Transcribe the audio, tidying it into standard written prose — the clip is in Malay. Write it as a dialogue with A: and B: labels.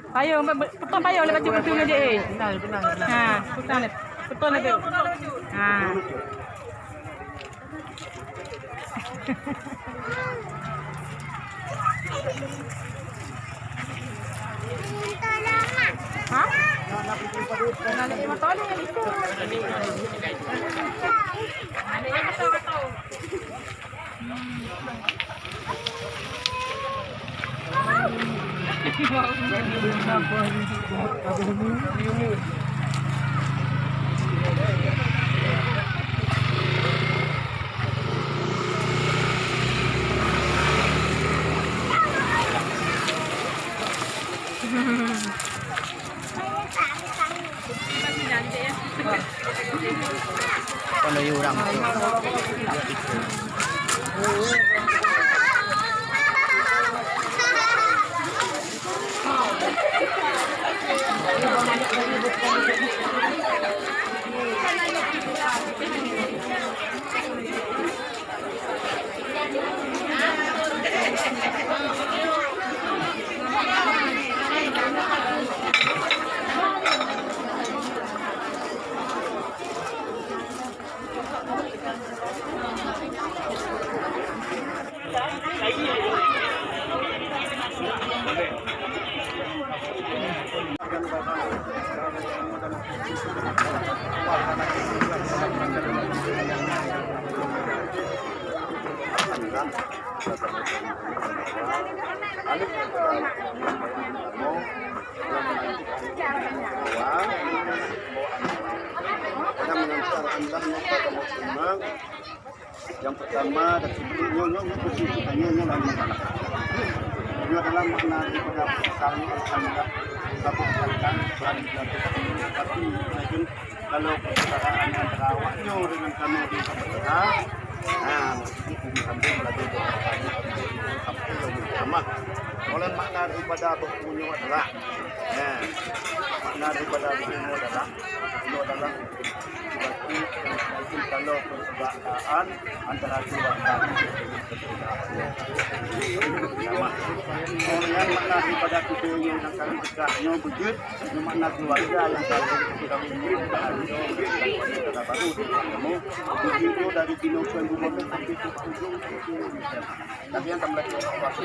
A: Payung, betul payung lepas tu betul dia.
B: Benar.
A: Ha, betul tu. Ha. Ha? Nak lagi motor ni itu. Ada yang betul.
B: Kalau you orang
C: yang pertama dan sebelumnya nyonya lagi ini adalah makna daripada pesan anda lakukan berani dilakukan tapi mungkin kalau persaudaraan antara awaknya dengan kami di pemerintah ini sampai berada di sampai yang sama oleh makna daripada berkunyo adalah makna daripada berkunyo adalah itu adalah kalau persaudaraan antara dua kami orang makna daripada kita yang akan dekatnya wujud makna keluarga yang kita miliki kita baru kamu begitu dari kilo 2015 sampai ke ujung tapi yang tambah waktu